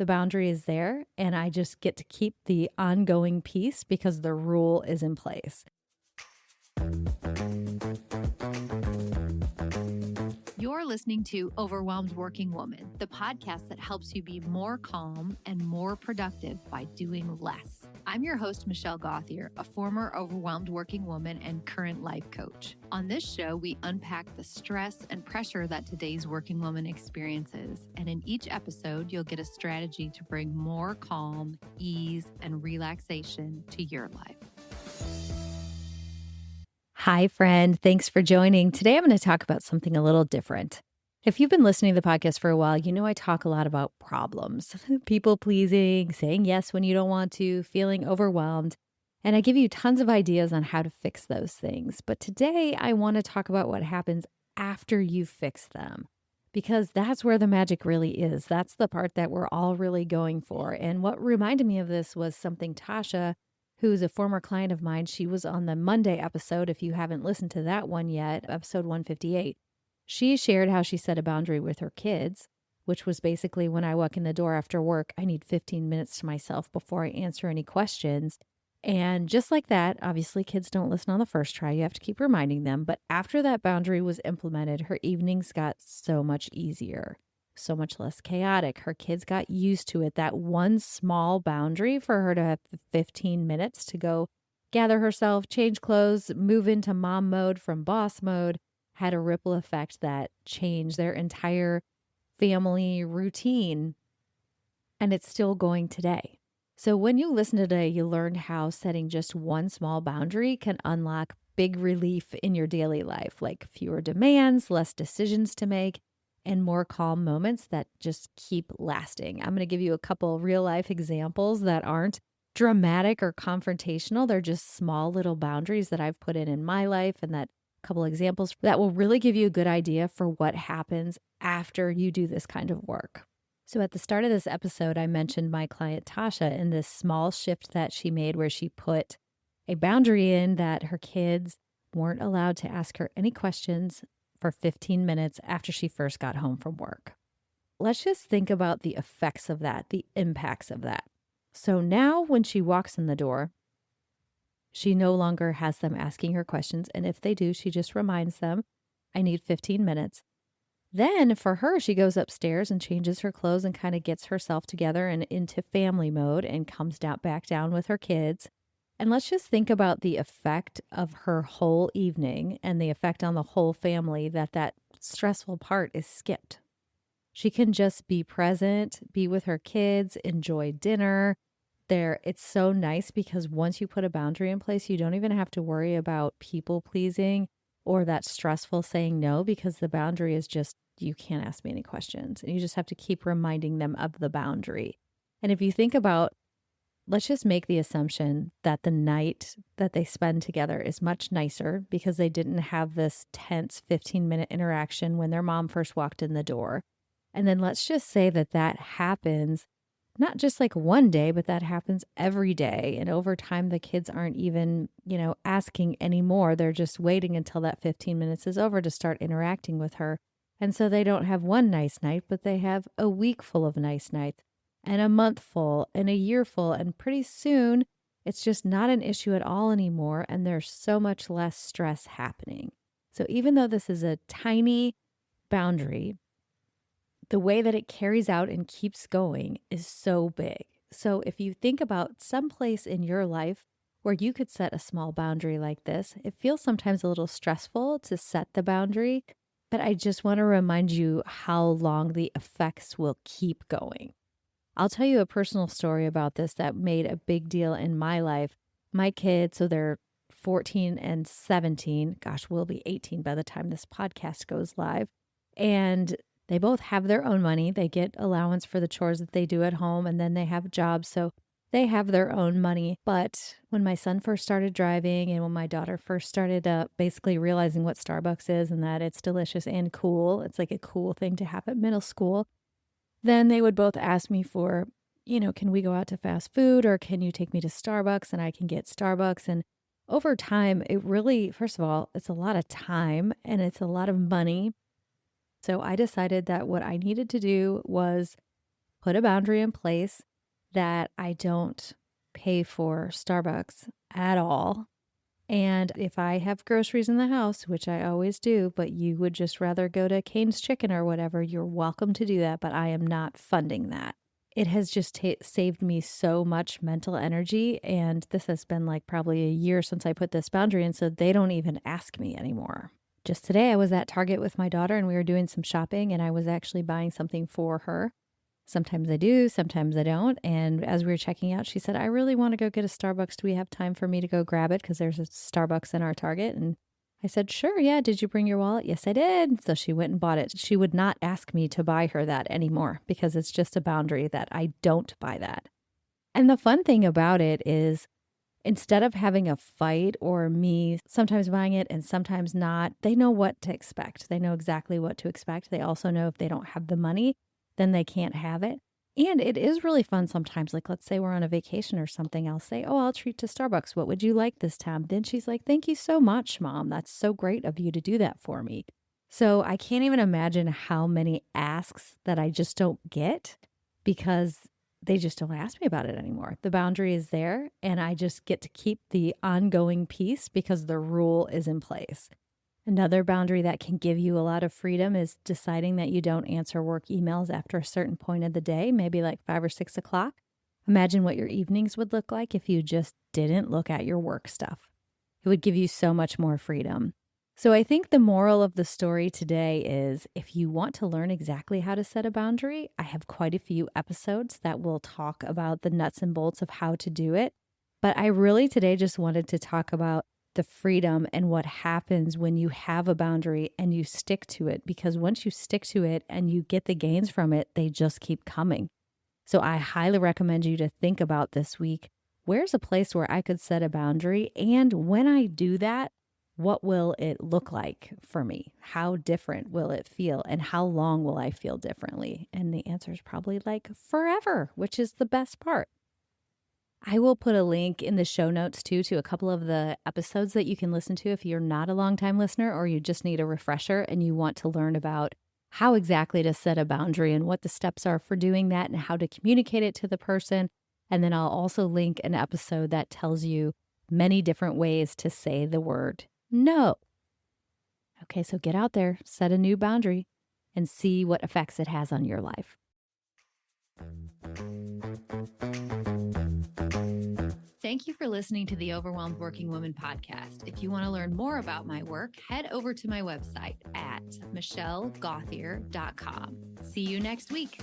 the boundary is there and I just get to keep the ongoing piece because the rule is in place. You're listening to Overwhelmed Working Woman, the podcast that helps you be more calm and more productive by doing less. I'm your host, Michelle Gauthier, a former overwhelmed working woman and current life coach. On this show, we unpack the stress and pressure that today's working woman experiences. And in each episode, you'll get a strategy to bring more calm, ease, and relaxation to your life. Hi, friend. Thanks for joining. Today, I'm going to talk about something a little different. If you've been listening to the podcast for a while, you know I talk a lot about problems, people pleasing, saying yes when you don't want to, feeling overwhelmed. And I give you tons of ideas on how to fix those things. But today, I want to talk about what happens after you fix them, because that's where the magic really is. That's the part that we're all really going for. And what reminded me of this was something Tasha, who's a former client of mine. She was on the Monday episode. If you haven't listened to that one yet, episode 158, she shared how she set a boundary with her kids, which was basically when I walk in the door after work, I need 15 minutes to myself before I answer any questions. And just like that, obviously kids don't listen on the first try. You have to keep reminding them. But after that boundary was implemented, her evenings got so much easier, so much less chaotic. Her kids got used to it. That one small boundary for her to have 15 minutes to go gather herself, change clothes, move into mom mode from boss mode had a ripple effect that changed their entire family routine. And it's still going today. So when you listen today, you learned how setting just one small boundary can unlock big relief in your daily life, like fewer demands, less decisions to make, and more calm moments that just keep lasting. I'm going to give you a couple real life examples that aren't dramatic or confrontational. They're just small little boundaries that I've put in my life, and that couple examples that will really give you a good idea for what happens after you do this kind of work. So at the start of this episode, I mentioned my client Tasha and this small shift that she made where she put a boundary in that her kids weren't allowed to ask her any questions for 15 minutes after she first got home from work. Let's just think about the effects of that, the impacts of that. So now when she walks in the door, she no longer has them asking her questions. And if they do, she just reminds them, I need 15 minutes. Then for her, she goes upstairs and changes her clothes and kind of gets herself together and into family mode and comes back down with her kids. And let's just think about the effect of her whole evening and the effect on the whole family that stressful part is skipped. She can just be present, be with her kids, enjoy dinner. It's so nice because once you put a boundary in place, you don't even have to worry about people pleasing or that stressful saying no, because the boundary is just, you can't ask me any questions. And you just have to keep reminding them of the boundary. And if you think about, let's just make the assumption that the night that they spend together is much nicer because they didn't have this tense 15-minute interaction when their mom first walked in the door. And then let's just say that happens not just like one day, but that happens every day. And over time, the kids aren't even, asking anymore. They're just waiting until that 15 minutes is over to start interacting with her. And so they don't have one nice night, but they have a week full of nice nights and a month full and a year full. And pretty soon, it's just not an issue at all anymore. And there's so much less stress happening. So even though this is a tiny boundary, the way that it carries out and keeps going is so big. So if you think about some place in your life where you could set a small boundary like this, it feels sometimes a little stressful to set the boundary, but I just want to remind you how long the effects will keep going. I'll tell you a personal story about this that made a big deal in my life. My kids, so they're 14 and 17, gosh, we'll be 18 by the time this podcast goes live. And they both have their own money. They get allowance for the chores that they do at home, and then they have jobs, so they have their own money. But when my son first started driving and when my daughter first started basically realizing what Starbucks is and that it's delicious and cool, it's like a cool thing to have at middle school, then they would both ask me for, can we go out to fast food or can you take me to Starbucks and I can get Starbucks? And over time, it really, first of all, it's a lot of time and it's a lot of money. So I decided that what I needed to do was put a boundary in place that I don't pay for Starbucks at all. And if I have groceries in the house, which I always do, but you would just rather go to Cane's Chicken or whatever, you're welcome to do that, but I am not funding that. It has just saved me so much mental energy. And this has been like probably a year since I put this boundary in, so they don't even ask me anymore. Just today, I was at Target with my daughter and we were doing some shopping and I was actually buying something for her. Sometimes I do, sometimes I don't. And as we were checking out, she said, I really want to go get a Starbucks. Do we have time for me to go grab it? Because there's a Starbucks in our Target. And I said, sure, yeah. Did you bring your wallet? Yes, I did. So she went and bought it. She would not ask me to buy her that anymore because it's just a boundary that I don't buy that. And the fun thing about it is instead of having a fight or me sometimes buying it and sometimes not, they know what to expect. They know exactly what to expect. They also know if they don't have the money, then they can't have it. And it is really fun sometimes. Like, let's say we're on a vacation or something. I'll say, oh, I'll treat to Starbucks. What would you like this time? Then she's like, thank you so much, Mom. That's so great of you to do that for me. So I can't even imagine how many asks that I just don't get because they just don't ask me about it anymore. The boundary is there and I just get to keep the ongoing piece because the rule is in place. Another boundary that can give you a lot of freedom is deciding that you don't answer work emails after a certain point of the day, maybe like 5 or 6 o'clock. Imagine what your evenings would look like if you just didn't look at your work stuff. It would give you so much more freedom. So I think the moral of the story today is if you want to learn exactly how to set a boundary, I have quite a few episodes that will talk about the nuts and bolts of how to do it. But I really today just wanted to talk about the freedom and what happens when you have a boundary and you stick to it, because once you stick to it and you get the gains from it, they just keep coming. So I highly recommend you to think about this week, where's a place where I could set a boundary? And when I do that, what will it look like for me? How different will it feel? And how long will I feel differently? And the answer is probably like forever, which is the best part. I will put a link in the show notes too to a couple of the episodes that you can listen to if you're not a longtime listener or you just need a refresher and you want to learn about how exactly to set a boundary and what the steps are for doing that and how to communicate it to the person. And then I'll also link an episode that tells you many different ways to say the word no. Okay, so get out there, set a new boundary, and see what effects it has on your life. Thank you for listening to the Overwhelmed Working Woman podcast. If you want to learn more about my work, head over to my website at michellegothier.com. See you next week.